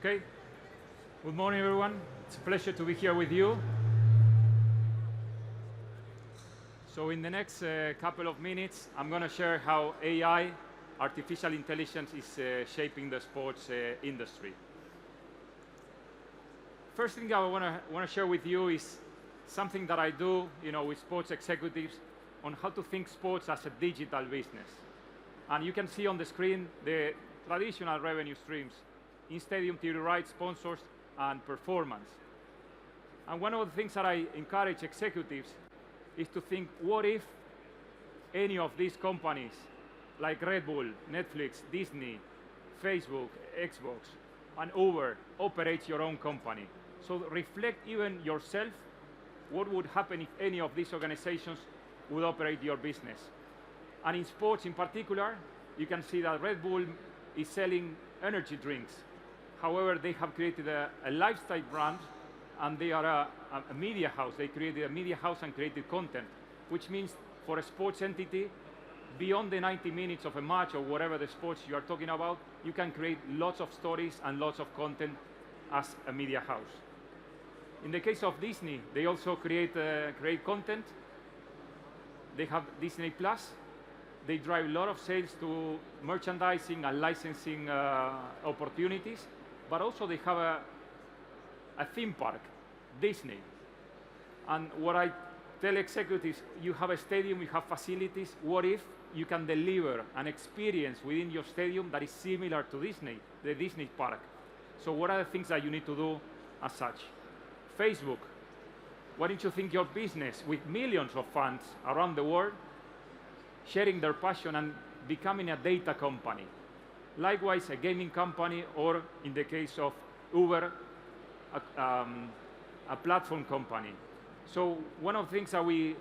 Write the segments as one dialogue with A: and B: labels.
A: Okay. Good morning, everyone. It's a pleasure to be here with you. So in the next couple of minutes, I'm going to share how AI, artificial intelligence, is shaping the sports industry. First thing I want to share with you is something that I do, with sports executives on how to think sports as a digital business. And you can see on the screen the traditional revenue streams: in-stadium TV rights, sponsors, and performance. And one of the things that I encourage executives is to think, what if any of these companies, like Red Bull, Netflix, Disney, Facebook, Xbox, and Uber, operates your own company? So reflect even yourself, what would happen if any of these organizations would operate your business? And in sports in particular, you can see that Red Bull is selling energy drinks. However, they have created a lifestyle brand, and they are a media house. They created a media house and created content, which means for a sports entity, beyond the 90 minutes of a match or whatever the sports you are talking about, you can create lots of stories and lots of content as a media house. In the case of Disney, they also create content. They have Disney Plus. They drive a lot of sales to merchandising and licensing opportunities, but also they have a theme park, Disney. And what I tell executives, you have a stadium, you have facilities. What if you can deliver an experience within your stadium that is similar to Disney, the Disney park? So what are the things that you need to do as such? Facebook, why don't you think your business with millions of fans around the world sharing their passion and becoming a data company? Likewise, a gaming company, or in the case of Uber, a platform company. So one of the things that we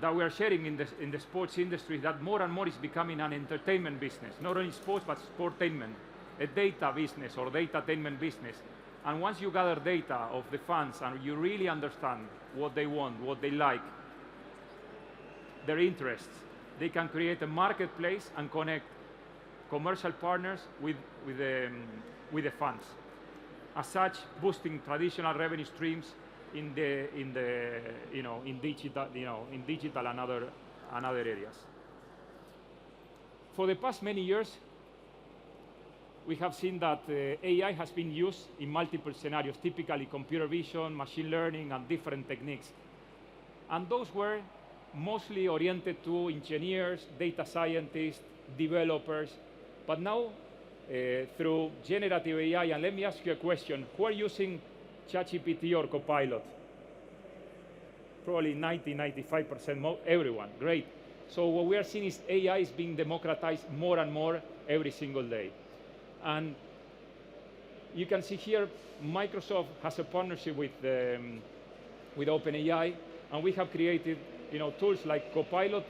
A: are sharing in the sports industry is that more and more is becoming an entertainment business, not only sports, but sportainment, a data business or data-tainment business. And once you gather data of the fans and you really understand what they want, what they like, their interests, they can create a marketplace and connect commercial partners with the fans. As such, boosting traditional revenue streams in digital and other areas. For the past many years, we have seen that AI has been used in multiple scenarios, typically computer vision, machine learning, and different techniques. And those were mostly oriented to engineers, data scientists, developers. But now, through generative AI, and let me ask you a question, who are using ChatGPT or Copilot? Probably 90–95%, everyone, great. So what we are seeing is AI is being democratized more and more every single day. And you can see here, Microsoft has a partnership with OpenAI, and we have created tools like Copilot,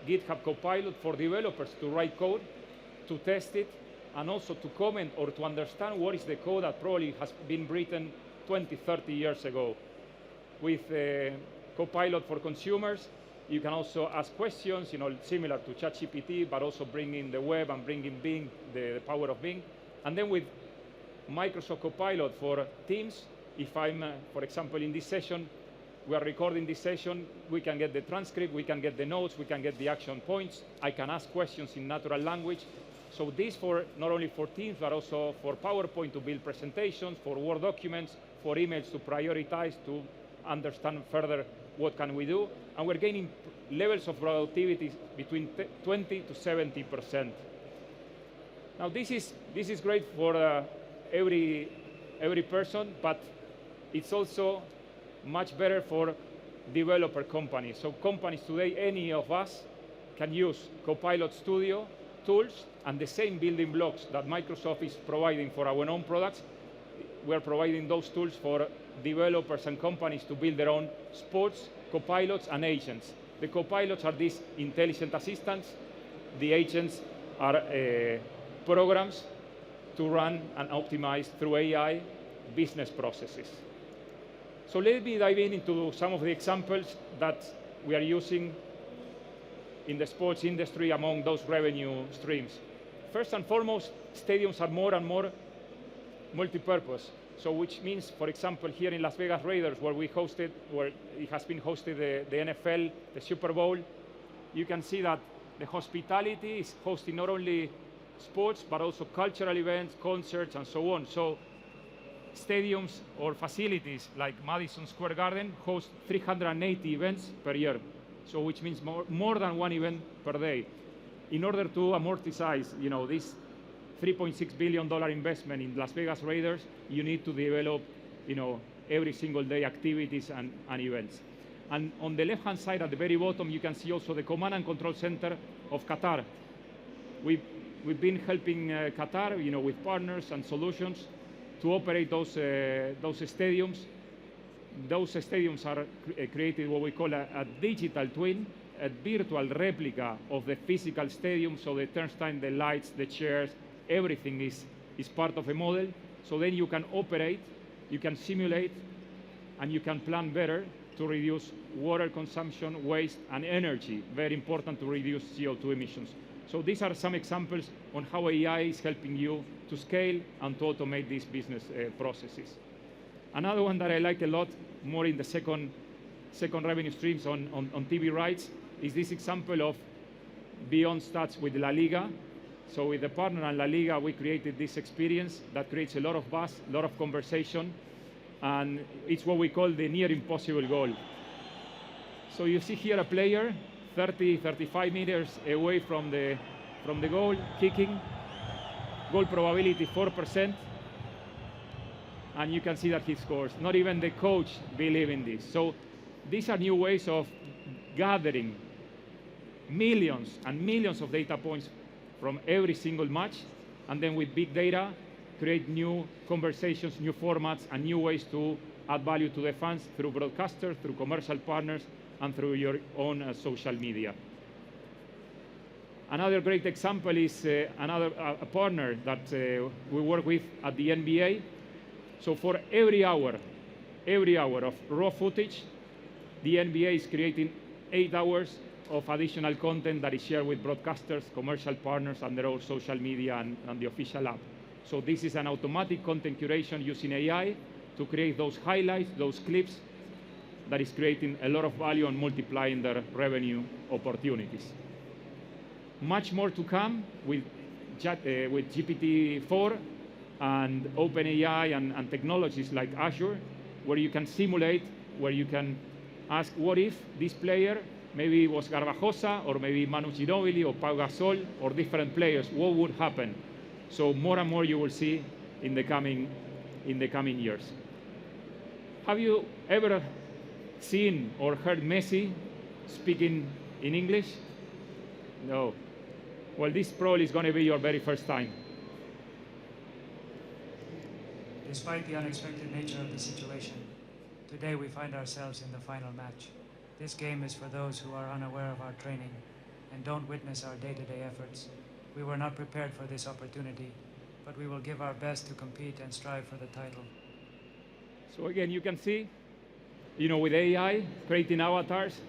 A: GitHub Copilot for developers to write code, to test it, and also to comment or to understand what is the code that probably has been written 20, 30 years ago. With Copilot for consumers, you can also ask questions, similar to ChatGPT, but also bring in the web and bring in Bing, the power of Bing. And then with Microsoft Copilot for Teams, if I'm, for example, in this session, we are recording this session, we can get the transcript, we can get the notes, we can get the action points. I can ask questions in natural language. So this for not only for Teams, but also for PowerPoint to build presentations, for Word documents, for emails to prioritize, to understand further what can we do. And we're gaining levels of productivity between 20 to 70%. Now this is great for every person, but it's also much better for developer companies. So companies today, any of us, can use Copilot Studio tools and the same building blocks that Microsoft is providing for our own products. We're providing those tools for developers and companies to build their own sports copilots and agents. The copilots are these intelligent assistants. The agents are programs to run and optimize through AI business processes. So let me dive into some of the examples that we are using in the sports industry among those revenue streams. first and foremost, stadiums are more and more multi-purpose. So which means, for example, here in Las Vegas Raiders, where it has been hosted the NFL, the Super Bowl, you can see that the hospitality is hosting not only sports, but also cultural events, concerts, and so on. So stadiums or facilities like Madison Square Garden host 380 events per year. So which means more than one event per day. In order to amortize, this $3.6 billion investment in Las Vegas Raiders, you need to develop, every single day activities and events. And on the left-hand side at the very bottom, you can see also the command and control center of Qatar. We've been helping Qatar, with partners and solutions to operate those stadiums. Those stadiums are created what we call a digital twin, a virtual replica of the physical stadium. So the turnstile, the lights, the chairs, everything is part of a model. So then you can operate, you can simulate, and you can plan better to reduce water consumption, waste, and energy. Very important to reduce CO2 emissions. So these are some examples on how AI is helping you to scale and to automate these business processes. Another one that I like a lot, more in the second revenue streams on TV rights, is this example of Beyond Stats with La Liga. So with the partner and La Liga, we created this experience that creates a lot of buzz, a lot of conversation, and it's what we call the near impossible goal. So you see here a player 30, 35 meters away from the goal, kicking, goal probability 4%, and you can see that he scores. Not even the coach believes in this. So these are new ways of gathering millions and millions of data points from every single match, and then with big data, create new conversations, new formats, and new ways to add value to the fans through broadcasters, through commercial partners, and through your own social media. Another great example is a partner that we work with at the NBA. So for every hour of raw footage, the NBA is creating 8 hours of additional content that is shared with broadcasters, commercial partners, and their own social media and the official app. So this is an automatic content curation using AI to create those highlights, those clips, that is creating a lot of value and multiplying their revenue opportunities. Much more to come with GPT-4 and OpenAI and technologies like Azure, where you can simulate, where you can ask, what if this player maybe was Garbajosa, or maybe Manu Ginóbili, or Pau Gasol, or different players, what would happen? So more and more you will see in the coming years. Have you ever seen or heard Messi speaking in English? No. Well, this probably is going to be your very first time.
B: Despite the unexpected nature of the situation, today we find ourselves in the final match. This game is for those who are unaware of our training and don't witness our day-to-day efforts. We were not prepared for this opportunity, but we will give our best to compete and strive for the title.
A: So again, you can see, with AI, creating avatars,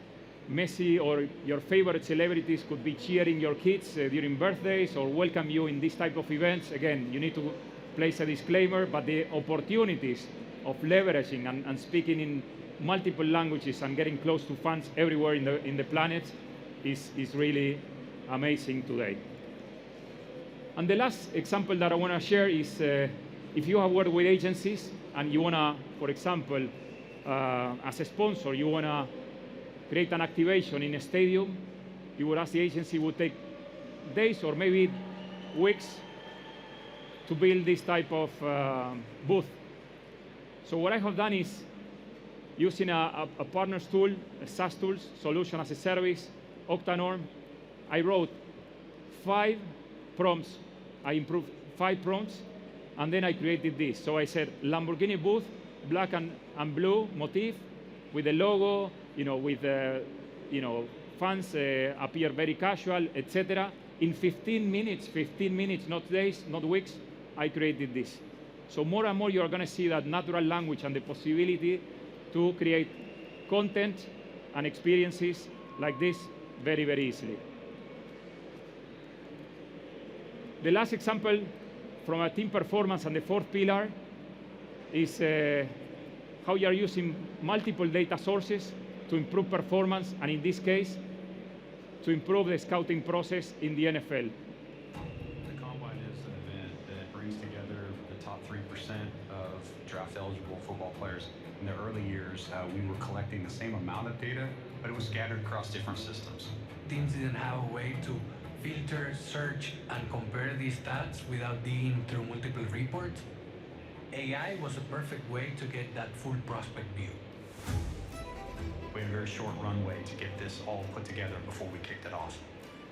A: Messi or your favorite celebrities could be cheering your kids during birthdays or welcome you in this type of events. Again, you need to place a disclaimer, but the opportunities of leveraging and speaking in multiple languages and getting close to fans everywhere in the planet is really amazing today. And the last example that I want to share is if you have worked with agencies and you want to, for example, as a sponsor, you want to create an activation in a stadium, you would ask the agency would take days or maybe weeks to build this type of booth. So what I have done is, using a partner's tool, a SaaS tools, solution as a service, Octanorm, I wrote 5 prompts. I improved 5 prompts, and then I created this. So I said, Lamborghini booth, black and blue motif, with the logo, with fans appear very casual, etc. In 15 minutes, not days, not weeks, I created this. So more and more you are going to see that natural language and the possibility to create content and experiences like this very, very easily. The last example from a team performance and the fourth pillar is how you are using multiple data sources to improve performance, and in this case, to improve the scouting process in the NFL.
C: The Combine is an event that brings together the top 3% of draft-eligible football players. In the early years, we were collecting the same amount of data, but it was scattered across different systems.
D: Teams didn't have a way to filter, search, and compare these stats without digging through multiple reports. AI was a perfect way to get that full prospect view.
C: We had a very short runway to get this all put together before we kicked it off.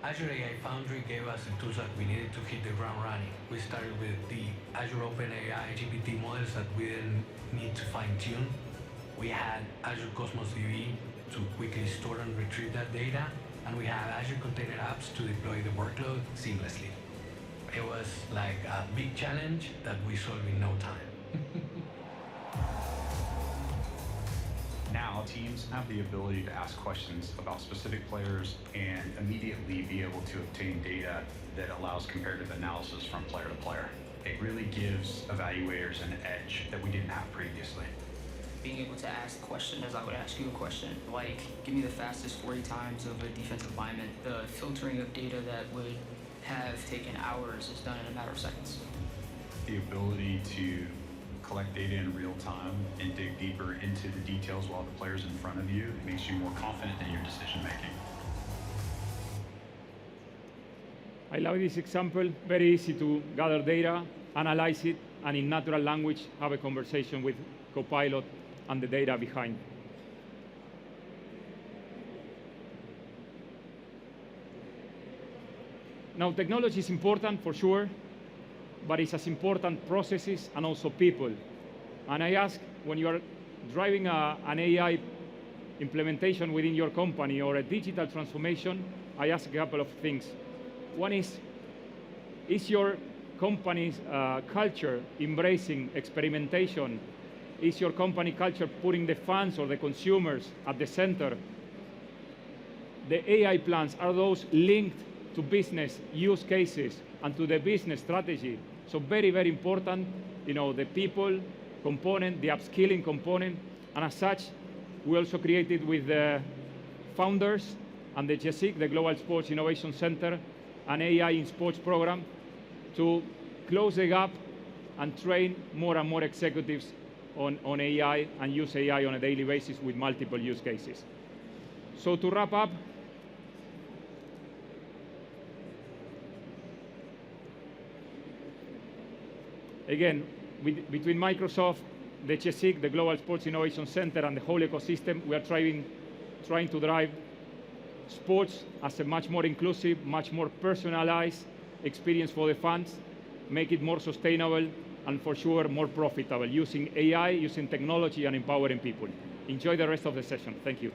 D: Azure AI Foundry gave us the tools that we needed to hit the ground running. We started with the Azure OpenAI GPT models that we didn't need to fine-tune. We had Azure Cosmos DB to quickly store and retrieve that data, and we have Azure Container Apps to deploy the workload seamlessly. It was like a big challenge that we solved in no time.
C: Now, teams have the ability to ask questions about specific players and immediately be able to obtain data that allows comparative analysis from player to player. It really gives evaluators an edge that we didn't have previously.
E: Being able to ask a question as I would ask you a question, like give me the fastest 40 times of a defensive lineman. The filtering of data that would have taken hours is done in a matter of seconds.
C: The ability to collect data in real time and dig deeper into the details while the player's in front of you, it makes you more confident in your decision making.
A: I love this example. Very easy to gather data, analyze it, and in natural language have a conversation with Copilot and the data behind. Now, technology is important for sure, but it's as important processes and also people. And I ask, when you are driving an AI implementation within your company or a digital transformation, I ask a couple of things. One is your company's culture embracing experimentation? Is your company culture putting the fans or the consumers at the center? The AI plans, are those linked to business use cases and to the business strategy? So very, very important, the people component, the upskilling component, and as such, we also created with the founders and the GSIC, the Global Sports Innovation Center, an AI in sports program to close the gap and train more and more executives on AI and use AI on a daily basis with multiple use cases. So to wrap up, again, between Microsoft, the GSIC, the Global Sports Innovation Center, and the whole ecosystem, we are trying to drive sports as a much more inclusive, much more personalized experience for the fans, make it more sustainable, and for sure more profitable, using AI, using technology, and empowering people. Enjoy the rest of the session. Thank you.